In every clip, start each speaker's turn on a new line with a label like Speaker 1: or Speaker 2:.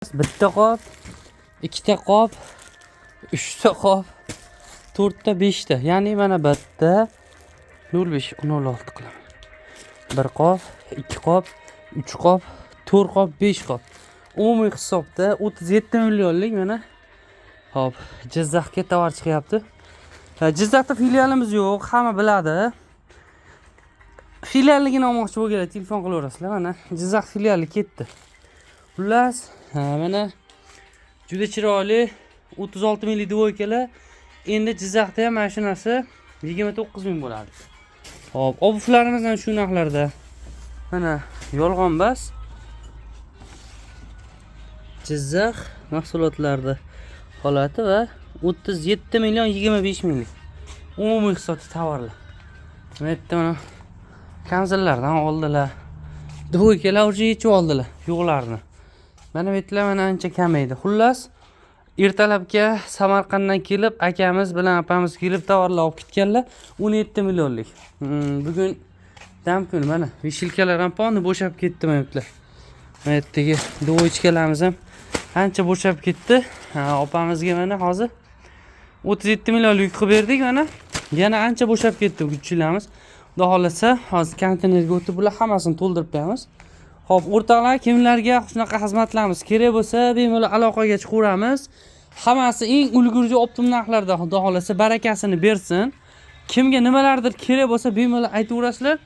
Speaker 1: Bitta qop, ikkita qop, uchta qop, to'rtta, beshta. Ya'ni mana bitta 0.5 16 qilaman. Bir qop, ikki qop, uch qop, to'rt qop, 5 qop. Umumiy hisobda 37 millionlik mana hop Jizzaxga tovar chiqyapti. Jizzaxda filialimiz yo'q, hamma biladi. Filialligini olmoqchi bo'lganlar telefon qilaverasizlar. Mana Jizzax filiali ketdi. Xullas, mana juda chiroyli 36 minglik dvoykalar. Endi Jizzaxda ham mana shu narsa 29 ming bo'ladi. Hop, obuflarimiz ham shu narxlarda. Mana yolg'on bas. Jizzax mahsulotlarida holati va 37 million 25 minglik. Umumiy hisobda tovarlar. Bu yerda mana kanzillardan oldilar. Dvoykalar уже yechib oldilar yo'qlarni. Mana bu yerlar mana ancha kamaydi. Xullas, ertalabga Samarqanddan kelib, akamiz bilan apamiz kelib tovarlar olib ketganlar 17 millionlik. Bugun dam kuni mana vishilkalar ham ponni bo'shab ketdi mana bu yerlar. Mana yerdagi dvoychkalarimiz ham ancha bo'shab ketdi. Opamizga mana hozir 37 millionlik qilib berdik mana. Yana ancha bo'shab ketdi guchilarimiz. Xudo xolasa, hozir konteynerga o'tib bular hammasini to'ldirib qo'yamiz. Xo'p, o'rtoqlar, kimlarga shunaqa xizmatlarimiz kerak bo'lsa, bemalol aloqaga chiqaveramiz. Hammasi eng ulgurji optim narxlarda, xudo xolasa barakasini bersin. Kimga nimalardir kerak bo'lsa, bemalol aytaverasizlar.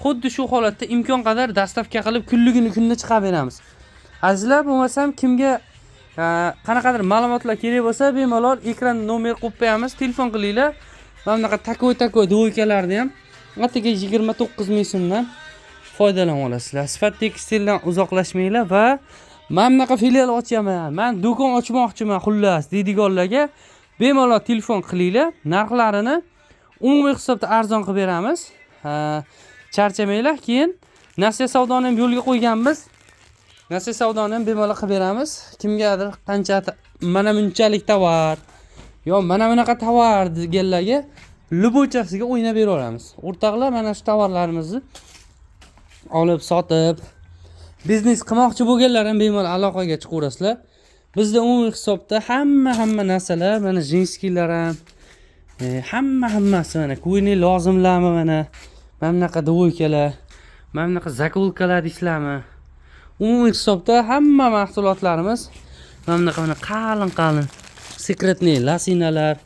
Speaker 1: Xuddi shu holatda imkon qadar dastavka qilib kunligini kunda chiqarib beramiz. Azizlar, bo'lmasam kimga qanaqadir ma'lumotlar kerak bo'lsa, bemalol ekran nomer qo'yib qo'yamiz, telefon qilinglar. Mana bunaqa takoy dvoykalarni ham atigi 29 ming so'mdan foydalana olasizlar. Sifat tekstildan uzoqlashmanglar va men bunaqa filial ochaman, men do'kon ochmoqchiman xullas deydiganlarga bemalol telefon qilinglar. Narxlarini umumiy hisobda arzon qilib beramiz. Charchamanglar. Keyin nasiya savdoni ham yo'lga qo'yganmiz. Nasiya savdoni ham bemalol qilib beramiz. Kimgadir qancha mana bunchalik tovar yo mana bunaqa tovar deganlarga lubochasiga o'ynab beraveramiz. O'rtoqlar, mana shu tovarlarimizni olib sotib biznes qilmoqchi bo'lganlar ham bemalol aloqaga chiqaverasizlar. Bizda umumiy hisobda hamma narsalar, mana jinskilar ham hammasi mana ko'yni lozimlarmi mana bunaqa dvoykalar, mana bunaqa zakulkalar deysizlarmi? Umumiy hisobda hamma mahsulotlarimiz mana qalin sekretniy lasinalar,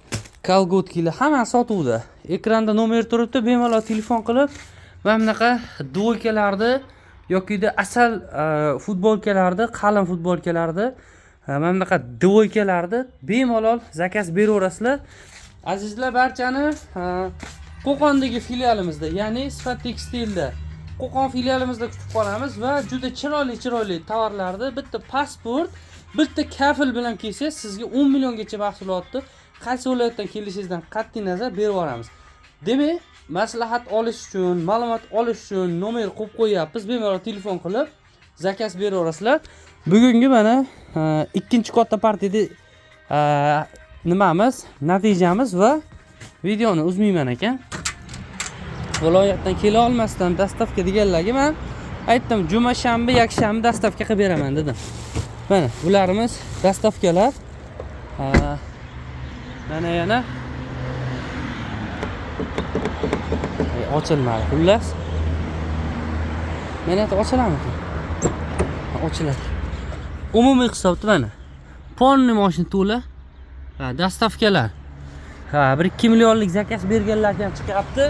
Speaker 1: kolgotkilar hamma sotuvda. Ekranda nomer turibdi, bemalol telefon qilib mana bunaqa dvoykalarni yokida asal futbolkalarni, qalin futbolkalarni, mana bunaqa dvoykalarni bemalol zakaz beraverasizlar. Azizlar, barchani Qo'qondagi filialimizda, ya'ni Sifat tekstilda Qo'qon filialimizda kutib qolamiz va juda chiroyli tovarlarni bitta pasport, bitta kafil bilan kelsangiz sizga 10 milliongacha mahsulotni qaysi viloyatdan kelishingizdan qat'iy nazar berib yuboramiz. Demak, maslahat olish uchun, ma'lumot olish uchun nomer qo'yib qo'yapmiz. Bemalol telefon qilib zakaz beraverasizlar. Bugungi mana ikkinchi katta partiyada nimamiz, natijamiz va videoni uzmayman ekan. Viloyatdan kela olmasdan dastavka deganlarga men aytdim, juma, shanba, yakshanba dastavka qilib beraman dedim. Mana bularimiz dastavkalar. Mana yana ochilmadi. Xullas, mana ochiladimi? Ochiladi. Umumiy hisobda mana ponni mashina to'la dastavkalar. 1-2 millionlik zakaz berganlarga ham chiqyapti.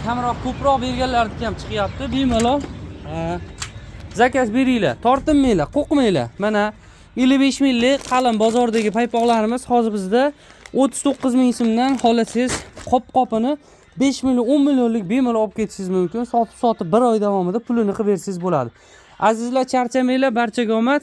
Speaker 1: Kamroq, ko'proq berganlarga ham chiqyapti. Bemalol zakaz beringlar, tortinmanglar, qo'rqmanglar. Mana 55 minglik qalin bozordagi paypoqlarimiz hozir bizda 39 ming so'mdan xohlasangiz qop-qopini 5 million, 10 millionlik bemalol olib ketishingiz mumkin. Sotib 1 oy davomida pulini qilib bersangiz bo'ladi. Azizlar, charchamanglar, barchaga omad.